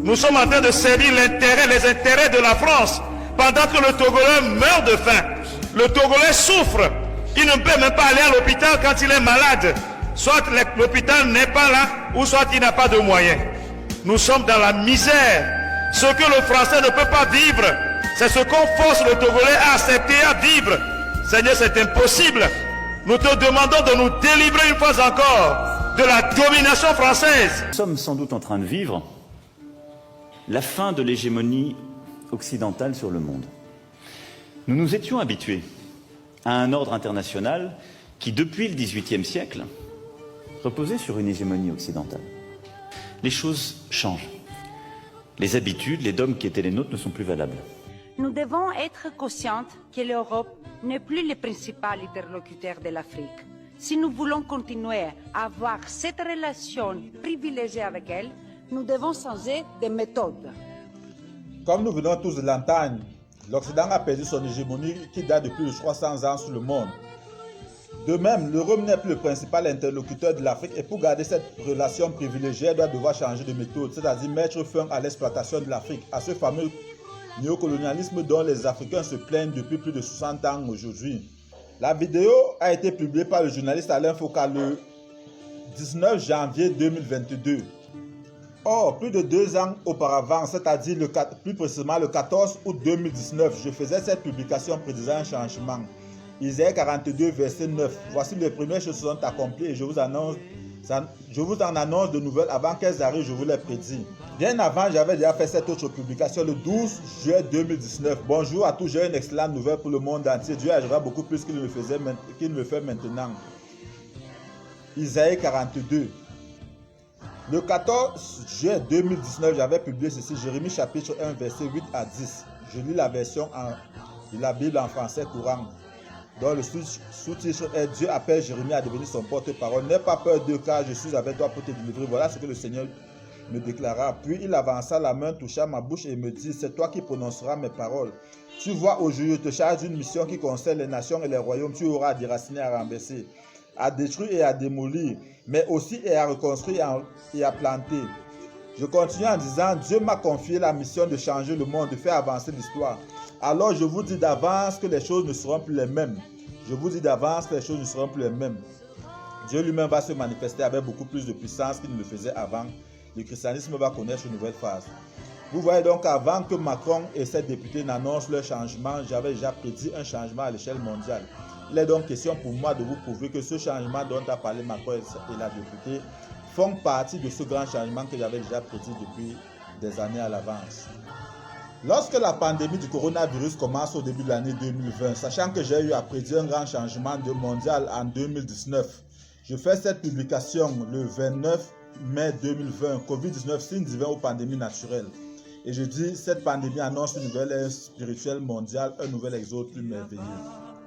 Nous sommes en train de servir les intérêts de la France pendant que le Togolais meurt de faim. Le Togolais souffre. Il ne peut même pas aller à l'hôpital quand il est malade. Soit l'hôpital n'est pas là, ou soit il n'a pas de moyens. Nous sommes dans la misère. Ce que le Français ne peut pas vivre, c'est ce qu'on force le Togolais à accepter, à vivre. Seigneur, c'est impossible. Nous te demandons de nous délivrer une fois encore de la domination française. Nous sommes sans doute en train de vivre la fin de l'hégémonie occidentale sur le monde. Nous nous étions habitués à un ordre international qui, depuis le XVIIIe siècle, reposait sur une hégémonie occidentale. Les choses changent. Les habitudes, les dogmes qui étaient les nôtres ne sont plus valables. Nous devons être conscients que l'Europe n'est plus le principal interlocuteur de l'Afrique. Si nous voulons continuer à avoir cette relation privilégiée avec elle, nous devons changer de méthode. Comme nous venons tous de l'entendre, l'Occident a perdu son hégémonie qui date de plus de 300 ans sur le monde. De même, l'Europe n'est plus le principal interlocuteur de l'Afrique et pour garder cette relation privilégiée, elle doit devoir changer de méthode, c'est-à-dire mettre fin à l'exploitation de l'Afrique, à ce fameux néocolonialisme dont les Africains se plaignent depuis plus de 60 ans aujourd'hui. La vidéo a été publiée par le journaliste Alain Foucault le 19 janvier 2022. Or, plus de 2 ans auparavant, c'est-à-dire plus précisément le 14 août 2019, je faisais cette publication prédisant un changement. Isaïe 42, verset 9. Voici les premières choses qui sont accomplies et je vous en annonce de nouvelles avant qu'elles arrivent, je vous les prédis. Bien avant, j'avais déjà fait cette autre publication le 12 juillet 2019. Bonjour à tous, j'ai une excellente nouvelle pour le monde entier. Dieu agira beaucoup plus qu'il ne le fait maintenant. Isaïe 42. Le 14 juillet 2019, j'avais publié ceci, Jérémie chapitre 1, verset 8 à 10. Je lis la version de la Bible en français courant, dont le sous-titre est Dieu appelle Jérémie à devenir son porte-parole. N'aie pas peur d'eux car je suis avec toi pour te délivrer. Voilà ce que le Seigneur me déclara. Puis il avança la main, toucha ma bouche et me dit, c'est toi qui prononceras mes paroles. Tu vois, aujourd'hui, je te charge d'une mission qui concerne les nations et les royaumes. Tu auras à déraciner, à renverser, à détruire et à démolir, mais aussi et à reconstruire et à planter. Je continue en disant, Dieu m'a confié la mission de changer le monde, de faire avancer l'histoire. Alors je vous dis d'avance que les choses ne seront plus les mêmes. Je vous dis d'avance que les choses ne seront plus les mêmes. Dieu lui-même va se manifester avec beaucoup plus de puissance qu'il ne le faisait avant. Le christianisme va connaître une nouvelle phase. Vous voyez donc, avant que Macron et ses députés n'annoncent leur changement, j'avais déjà prédit un changement à l'échelle mondiale. Il est donc question pour moi de vous prouver que ce changement dont a parlé Macron et la députée font partie de ce grand changement que j'avais déjà prédit depuis des années à l'avance. Lorsque la pandémie du coronavirus commence au début de l'année 2020, sachant que j'ai eu à prédire un grand changement mondial en 2019, je fais cette publication le 29 mai 2020, Covid-19, signe divin aux pandémies naturelles. Et je dis, cette pandémie annonce une nouvelle ère spirituelle mondiale, un nouvel exode plus merveilleux.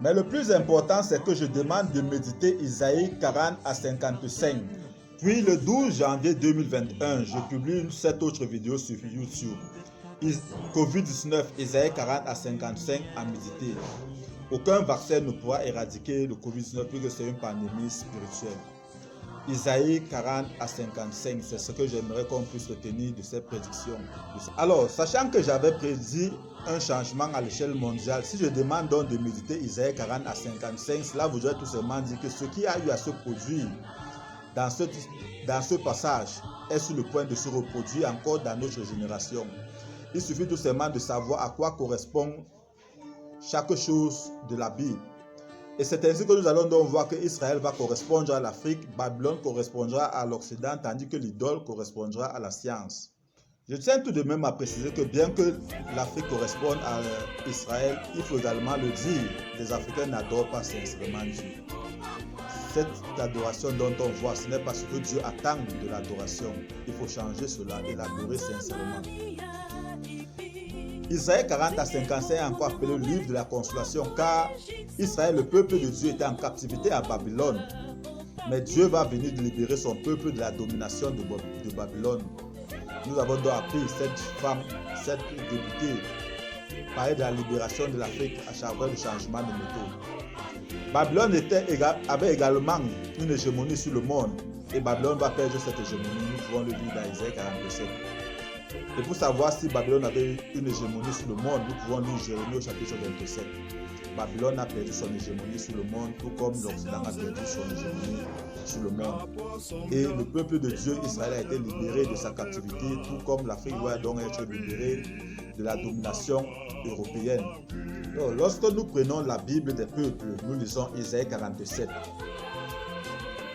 Mais le plus important, c'est que je demande de méditer Isaïe 40 à 55. Puis le 12 janvier 2021, je publie cette autre vidéo sur YouTube. Covid-19, Isaïe 40 à 55 à méditer. Aucun vaccin ne pourra éradiquer le Covid-19 puisque c'est une pandémie spirituelle. Isaïe 40 à 55, c'est ce que j'aimerais qu'on puisse retenir de ces prédictions. Alors, sachant que j'avais prédit un changement à l'échelle mondiale, si je demande donc de méditer Isaïe 40 à 55, cela voudrait tout simplement dire que ce qui a eu à se produire dans ce passage est sur le point de se reproduire encore dans notre génération. Il suffit tout simplement de savoir à quoi correspond chaque chose de la Bible. Et c'est ainsi que nous allons donc voir que Israël va correspondre à l'Afrique, Babylone correspondra à l'Occident, tandis que l'idole correspondra à la science. Je tiens tout de même à préciser que bien que l'Afrique corresponde à Israël, il faut également le dire, les Africains n'adorent pas sincèrement Dieu. Cette adoration dont on voit, ce n'est pas ce que Dieu attend de l'adoration. Il faut changer cela et l'adorer sincèrement. Isaïe 40 à 55 est encore appelé le livre de la consolation car Israël, le peuple de Dieu, était en captivité à Babylone. Mais Dieu va venir libérer son peuple de la domination de Babylone. Nous avons donc appris cette femme, cette députée, parler de la libération de l'Afrique à travers le changement de méthode. Babylone avait également une hégémonie sur le monde et Babylone va perdre cette hégémonie. Nous pouvons le lire dans Isaïe 47. Et pour savoir si Babylone avait une hégémonie sur le monde, nous pouvons lire Jérémie au chapitre 27. Babylone a perdu son hégémonie sur le monde, tout comme l'Occident a perdu son hégémonie sur le monde. Et le peuple de Dieu, Israël, a été libéré de sa captivité, tout comme l'Afrique doit donc être libérée de la domination européenne. Donc, lorsque nous prenons la Bible des peuples, nous lisons Isaïe 47.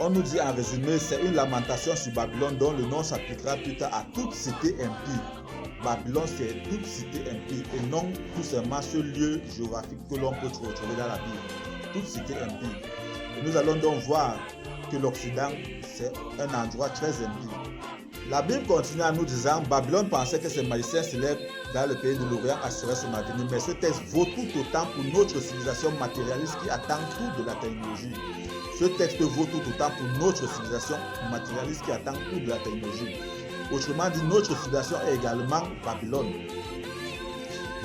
On nous dit en résumé, c'est une lamentation sur Babylone dont le nom s'appliquera plus tard à toute cité impie. Babylone, c'est toute cité impie et non tout seulement ce lieu géographique que l'on peut retrouver dans la Bible. Toute cité impie. Et nous allons donc voir que l'Occident, c'est un endroit très impie. La Bible continue en nous disant, Babylone pensait que ses magiciens célèbres dans le pays de l'Orient assuraient son avenir. Mais ce texte vaut tout autant pour notre civilisation matérialiste qui attend tout de la technologie. Ce texte vaut tout autant pour notre civilisation matérialiste qui attend tout de la technologie. Autrement dit, notre civilisation est également Babylone.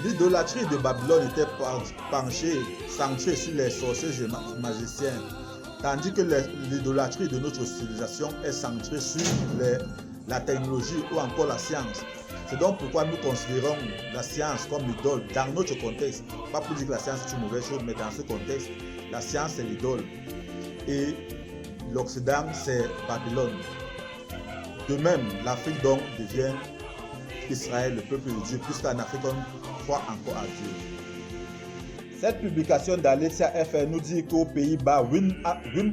L'idolâtrie de Babylone était centrée sur les sorciers et magiciens, tandis que l'idolâtrie de notre civilisation est centrée sur la technologie ou encore la science. C'est donc pourquoi nous considérons la science comme l'idole dans notre contexte. Pas pour dire que la science est une mauvaise chose, mais dans ce contexte, la science c'est l'idole. Et l'Occident, c'est Babylone. De même, l'Afrique donc devient Israël, le peuple de Dieu, puisqu'en Afrique, on croit encore à Dieu. Cette publication d'Alexia FR nous dit qu'aux Pays-Bas, Wim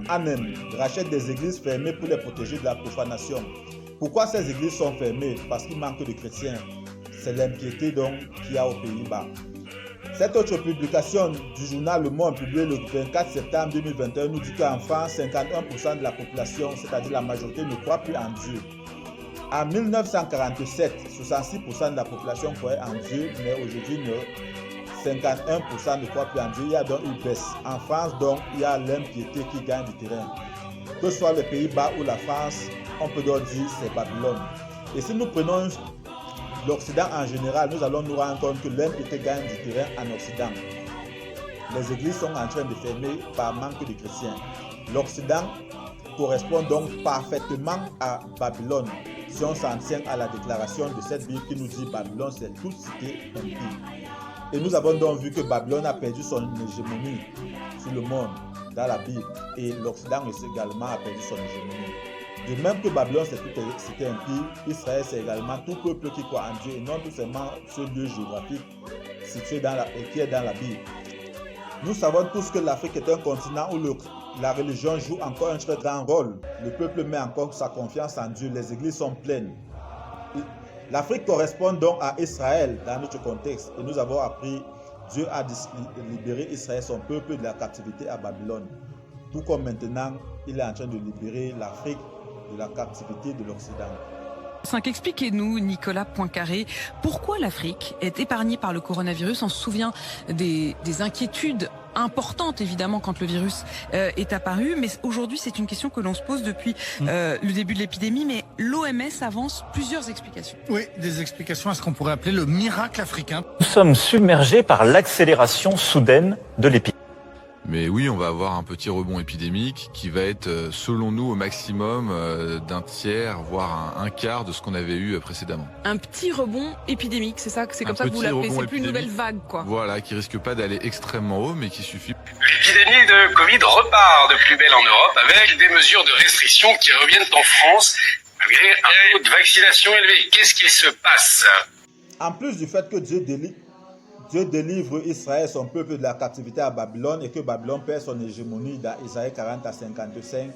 Anen rachète des églises fermées pour les protéger de la profanation. Pourquoi ces églises sont fermées? Parce qu'il manque de chrétiens. C'est l'impiété donc qu'il y a aux Pays-Bas. Cette autre publication du journal Le Monde, publiée le 24 septembre 2021, nous dit qu'en France, 51% de la population, c'est-à-dire la majorité, ne croit plus en Dieu. En 1947, 66% de la population croyait en Dieu, mais aujourd'hui, 51% ne croient plus en Dieu. Il y a donc une baisse. En France, donc, il y a l'impiété qui gagne du terrain. Que ce soit les Pays-Bas ou la France, on peut donc dire que c'est Babylone. Et si nous prenons l'Occident en général, nous allons nous rendre compte que l'impiété gagne du terrain en Occident. Les églises sont en train de fermer par manque de chrétiens. L'Occident correspond donc parfaitement à Babylone, si on s'en tient à la déclaration de cette Bible qui nous dit Babylone, c'est toute cité impie. Et nous avons donc vu que Babylone a perdu son hégémonie sur le monde dans la Bible, et l'Occident également a perdu son hégémonie. De même que Babylone, c'est toute cité impie, Israël, c'est également tout peuple qui croit en Dieu, et non tout seulement ce lieu géographique situé qui est dans la Bible. Nous savons tous que l'Afrique est un continent où la religion joue encore un très grand rôle. Le peuple met encore sa confiance en Dieu, les églises sont pleines. L'Afrique correspond donc à Israël dans notre contexte, et nous avons appris Dieu a libéré Israël, son peuple, de la captivité à Babylone. Tout comme maintenant, il est en train de libérer l'Afrique de la captivité de l'Occident. Expliquez-nous, Nicolas Poincaré, pourquoi l'Afrique est épargnée par le coronavirus? On se souvient des inquiétudes importantes, évidemment, quand le virus est apparu, mais aujourd'hui, c'est une question que l'on se pose depuis le début de l'épidémie, mais l'OMS avance plusieurs explications. Oui, des explications à ce qu'on pourrait appeler le miracle africain. Nous sommes submergés par l'accélération soudaine de l'épidémie. Mais oui, on va avoir un petit rebond épidémique qui va être, selon nous, au maximum d'un tiers, voire un quart de ce qu'on avait eu précédemment. Un petit rebond épidémique, c'est ça, c'est comme ça que vous l'appelez, c'est plus une nouvelle vague, quoi. Voilà, qui risque pas d'aller extrêmement haut, mais qui suffit. L'épidémie de Covid repart de plus belle en Europe avec des mesures de restriction qui reviennent en France malgré un taux de vaccination élevé. Qu'est-ce qu'il se passe? En plus du fait que Dieu délivre Israël, son peuple, de la captivité à Babylone, et que Babylone perd son hégémonie dans Isaïe 40 à 55,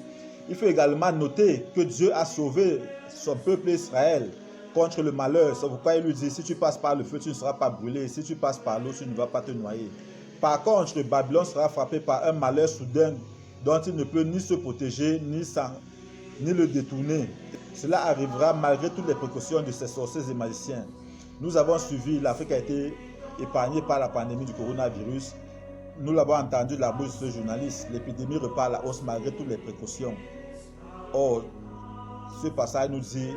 il faut également noter que Dieu a sauvé son peuple Israël contre le malheur. C'est pourquoi il lui dit, si tu passes par le feu, tu ne seras pas brûlé. Si tu passes par l'eau, tu ne vas pas te noyer. Par contre, Babylone sera frappé par un malheur soudain dont il ne peut ni se protéger, ni le détourner. Cela arrivera malgré toutes les précautions de ses sorciers et magiciens. Nous avons suivi, l'Afrique a été épargnée par la pandémie du coronavirus. Nous l'avons entendu de la bouche de ce journaliste. L'épidémie repart à la hausse malgré toutes les précautions. Or, ce passage nous dit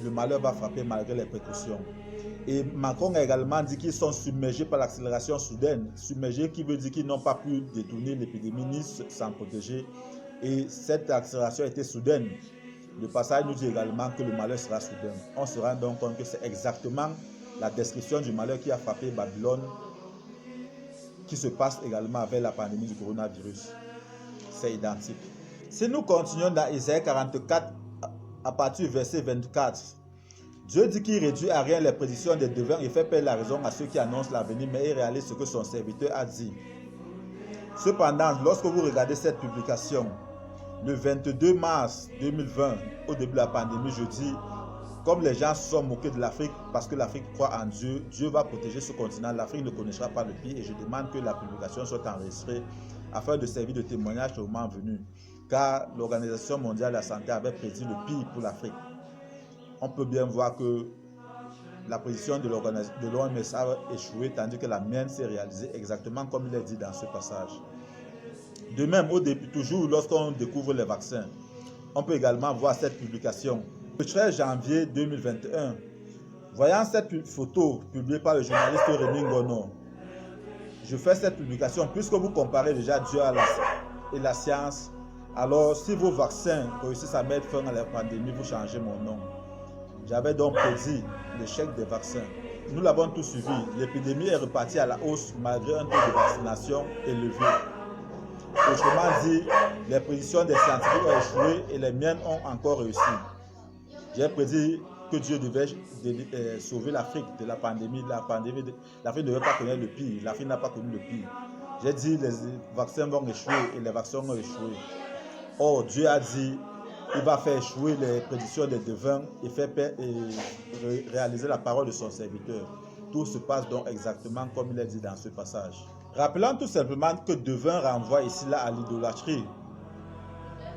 le malheur va frapper malgré les précautions. Et Macron a également dit qu'ils sont submergés par l'accélération soudaine. Submergés qui veut dire qu'ils n'ont pas pu détourner l'épidémie ni s'en protéger. Et cette accélération était soudaine. Le passage nous dit également que le malheur sera soudain. On se rend donc compte que c'est exactement la description du malheur qui a frappé Babylone qui se passe également avec la pandémie du coronavirus. C'est identique. Si nous continuons dans Isaïe 44, à partir du verset 24, Dieu dit qu'il réduit à rien les prédictions des devins et fait perdre la raison à ceux qui annoncent l'avenir, mais il réalise ce que son serviteur a dit. Cependant, lorsque vous regardez cette publication, le 22 mars 2020, au début de la pandémie, je dis, comme les gens se sont moqués de l'Afrique parce que l'Afrique croit en Dieu, Dieu va protéger ce continent, l'Afrique ne connaîtra pas le pire et je demande que la publication soit enregistrée afin de servir de témoignage au moment venu. Car l'Organisation mondiale de la santé avait prédit le pire pour l'Afrique. On peut bien voir que la prédiction de l'OMS a échoué, tandis que la mienne s'est réalisée exactement comme il est dit dans ce passage. De même, au début, toujours lorsqu'on découvre les vaccins, on peut également voir cette publication. Le 13 janvier 2021, voyant cette photo publiée par le journaliste Rémi Ngono, je fais cette publication puisque vous comparez déjà Dieu et la science. Alors, si vos vaccins réussissent à mettre fin à la pandémie, vous changez mon nom. J'avais donc prédit l'échec des vaccins. Nous l'avons tous suivi. L'épidémie est repartie à la hausse malgré un taux de vaccination élevé. Autrement dit, les prédictions des scientifiques ont échoué et les miennes ont encore réussi. J'ai prédit que Dieu devait sauver l'Afrique de la pandémie. L'Afrique ne devait pas connaître le pire. L'Afrique n'a pas connu le pire. J'ai dit les vaccins vont échouer et les vaccins ont échoué. Or, Dieu a dit il va faire échouer les prédictions des devins et réaliser la parole de son serviteur. Tout se passe donc exactement comme il est dit dans ce passage. Rappelons tout simplement que devin renvoie ici là à l'idolâtrie.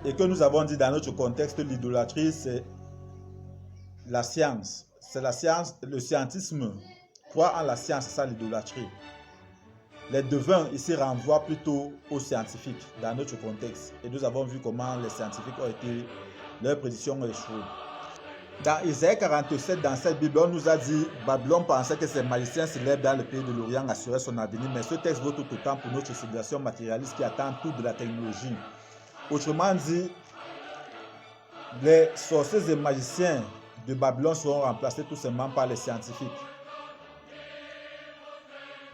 Et que nous avons dit dans notre contexte, l'idolâtrie c'est la science. C'est la science, le scientisme. Croire en la science, c'est ça l'idolâtrie. Les devins ici renvoient plutôt aux scientifiques dans notre contexte. Et nous avons vu comment les scientifiques ont été, leurs prédictions ont échoué. Dans Isaïe 47, dans cette Bible, on nous a dit Babylone pensait que ses magiciens célèbres dans le pays de l'Orient assuraient son avenir. Mais ce texte vaut tout autant pour notre civilisation matérialiste qui attend tout de la technologie. Autrement dit, les sorciers et magiciens de Babylone seront remplacés tout simplement par les scientifiques.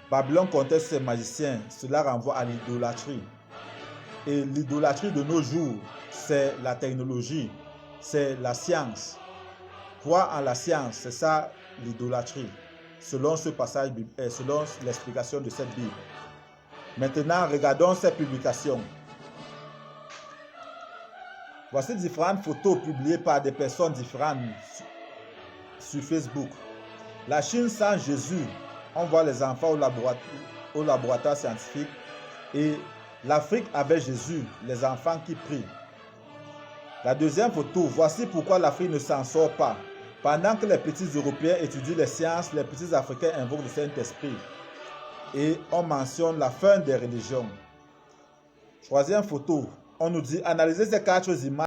Babylone comptait sur ses magiciens, cela renvoie à l'idolâtrie. Et l'idolâtrie de nos jours, c'est la technologie, c'est la science. Croire en la science, c'est ça l'idolâtrie, selon ce passage, selon l'explication de cette Bible. Maintenant, regardons ces publications. Voici différentes photos publiées par des personnes différentes sur Facebook. La Chine sans Jésus. On voit les enfants au laboratoire scientifique et l'Afrique avec Jésus, les enfants qui prient. La deuxième photo, voici pourquoi l'Afrique ne s'en sort pas. Pendant que les petits Européens étudient les sciences, les petits Africains invoquent le Saint-Esprit. Et on mentionne la fin des religions. Troisième photo, on nous dit analysez ces quatre images.